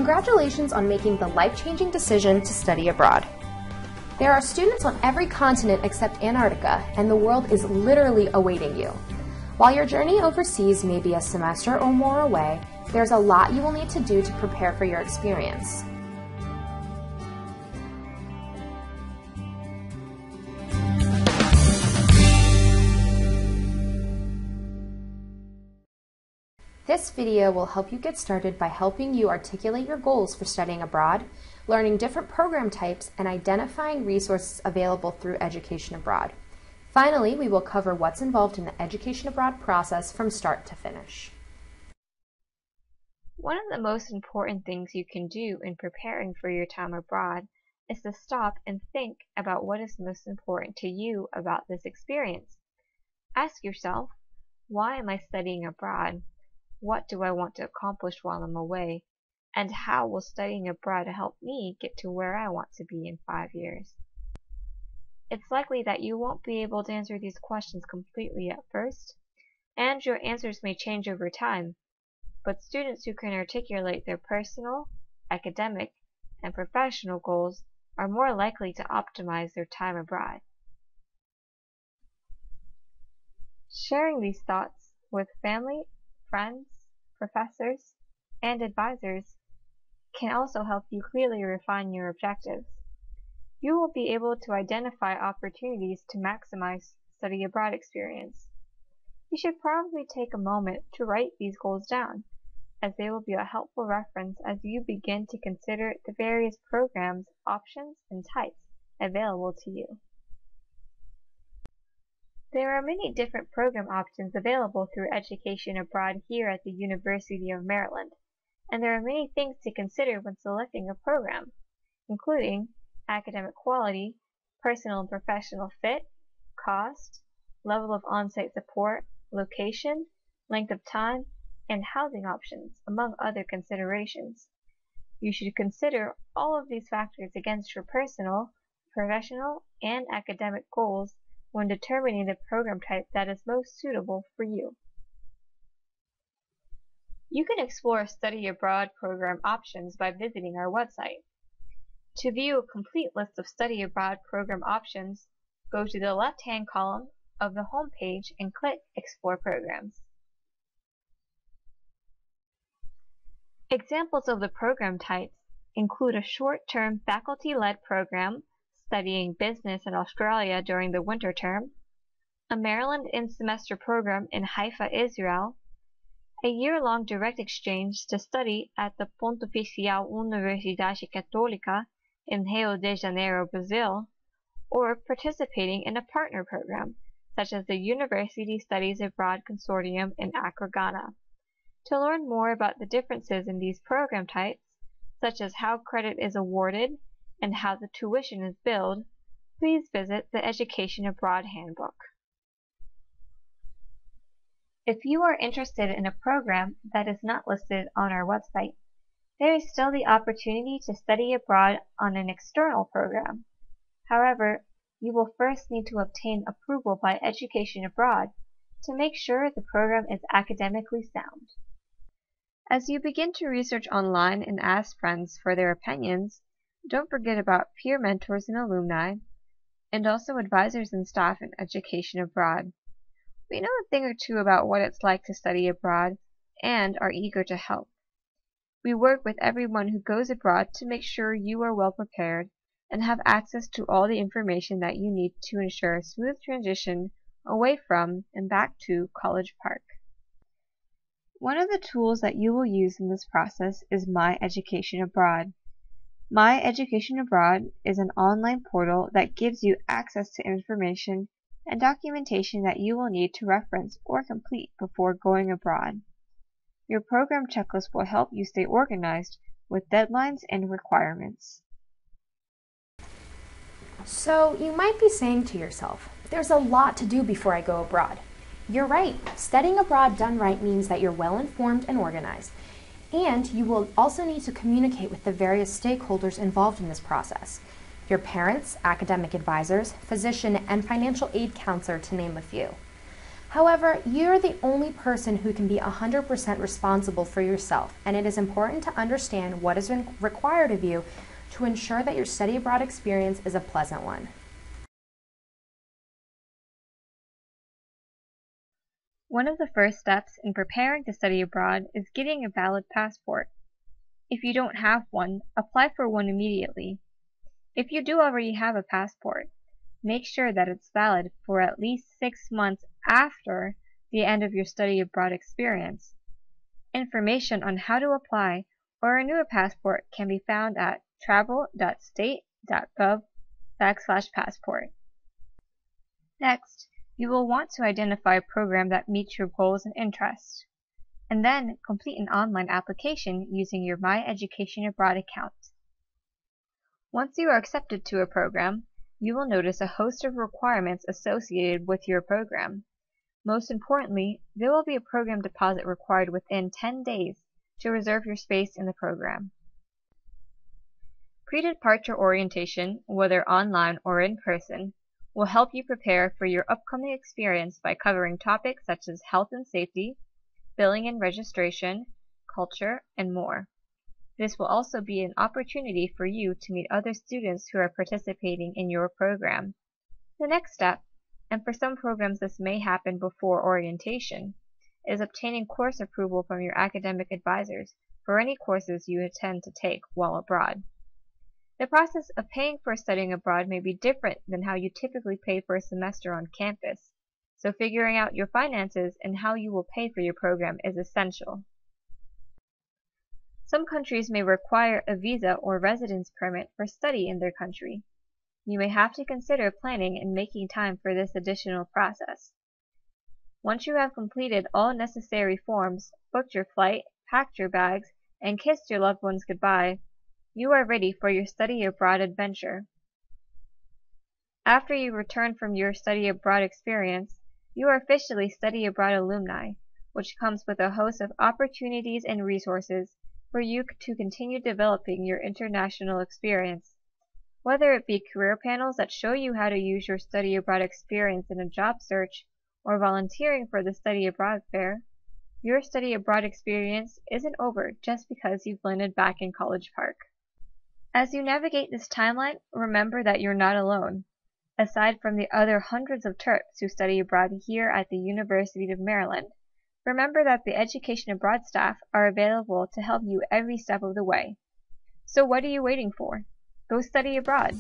Congratulations on making the life-changing decision to study abroad. There are students on every continent except Antarctica, and the world is literally awaiting you. While your journey overseas may be a semester or more away, there's a lot you will need to do to prepare for your experience. This video will help you get started by helping you articulate your goals for studying abroad, learning different program types, and identifying resources available through Education Abroad. Finally, we will cover what's involved in the Education Abroad process from start to finish. One of the most important things you can do in preparing for your time abroad is to stop and think about what is most important to you about this experience. Ask yourself, why am I studying abroad? What do I want to accomplish while I'm away? And how will studying abroad help me get to where I want to be in 5 years? It's likely that you won't be able to answer these questions completely at first, and your answers may change over time, but students who can articulate their personal, academic, and professional goals are more likely to optimize their time abroad. Sharing these thoughts with family, friends, professors, and advisors can also help you clearly refine your objectives. You will be able to identify opportunities to maximize study abroad experience. You should probably take a moment to write these goals down, as they will be a helpful reference as you begin to consider the various programs, options, and types available to you. There are many different program options available through Education Abroad here at the University of Maryland, and there are many things to consider when selecting a program, including academic quality, personal and professional fit, cost, level of on-site support, location, length of time, and housing options, among other considerations. You should consider all of these factors against your personal, professional, and academic goals when determining the program type that is most suitable for you. You can explore study abroad program options by visiting our website. To view a complete list of study abroad program options, go to the left-hand column of the home page and click Explore Programs. Examples of the program types include a short-term faculty-led program studying business in Australia during the winter term, a Maryland in-semester program in Haifa, Israel, a year-long direct exchange to study at the Pontificia Universidade Católica in Rio de Janeiro, Brazil, or participating in a partner program, such as the University Studies Abroad Consortium in Accra, Ghana. To learn more about the differences in these program types, such as how credit is awarded and how the tuition is billed, please visit the Education Abroad Handbook. If you are interested in a program that is not listed on our website, there is still the opportunity to study abroad on an external program. However, you will first need to obtain approval by Education Abroad to make sure the program is academically sound. As you begin to research online and ask friends for their opinions, don't forget about peer mentors and alumni, and also advisors and staff in Education Abroad. We know a thing or two about what it's like to study abroad and are eager to help. We work with everyone who goes abroad to make sure you are well prepared and have access to all the information that you need to ensure a smooth transition away from and back to College Park. One of the tools that you will use in this process is My Education Abroad. My Education Abroad is an online portal that gives you access to information and documentation that you will need to reference or complete before going abroad. Your program checklist will help you stay organized with deadlines and requirements. So you might be saying to yourself, there's a lot to do before I go abroad. You're right. Studying abroad done right means that you're well informed and organized. And you will also need to communicate with the various stakeholders involved in this process. Your parents, academic advisors, physician, and financial aid counselor, to name a few. However, you're the only person who can be 100% responsible for yourself, and it is important to understand what is required of you to ensure that your study abroad experience is a pleasant one. One of the first steps in preparing to study abroad is getting a valid passport. If you don't have one, apply for one immediately. If you do already have a passport, make sure that it's valid for at least 6 months after the end of your study abroad experience. Information on how to apply or renew a passport can be found at travel.state.gov/passport. Next, you will want to identify a program that meets your goals and interests, and then complete an online application using your My Education Abroad account. Once you are accepted to a program, you will notice a host of requirements associated with your program. Most importantly, there will be a program deposit required within 10 days to reserve your space in the program. Pre-departure orientation, whether online or in person, will help you prepare for your upcoming experience by covering topics such as health and safety, billing and registration, culture, and more. This will also be an opportunity for you to meet other students who are participating in your program. The next step, and for some programs this may happen before orientation, is obtaining course approval from your academic advisors for any courses you intend to take while abroad. The process of paying for studying abroad may be different than how you typically pay for a semester on campus, so figuring out your finances and how you will pay for your program is essential. Some countries may require a visa or residence permit for study in their country. You may have to consider planning and making time for this additional process. Once you have completed all necessary forms, booked your flight, packed your bags, and kissed your loved ones goodbye, you are ready for your study abroad adventure. After you return from your study abroad experience, you are officially Study Abroad alumni, which comes with a host of opportunities and resources for you to continue developing your international experience. Whether it be career panels that show you how to use your study abroad experience in a job search, or volunteering for the Study Abroad Fair, your study abroad experience isn't over just because you've landed back in College Park. As you navigate this timeline, remember that you're not alone. Aside from the other hundreds of Terps who study abroad here at the University of Maryland, remember that the Education Abroad staff are available to help you every step of the way. So what are you waiting for? Go study abroad!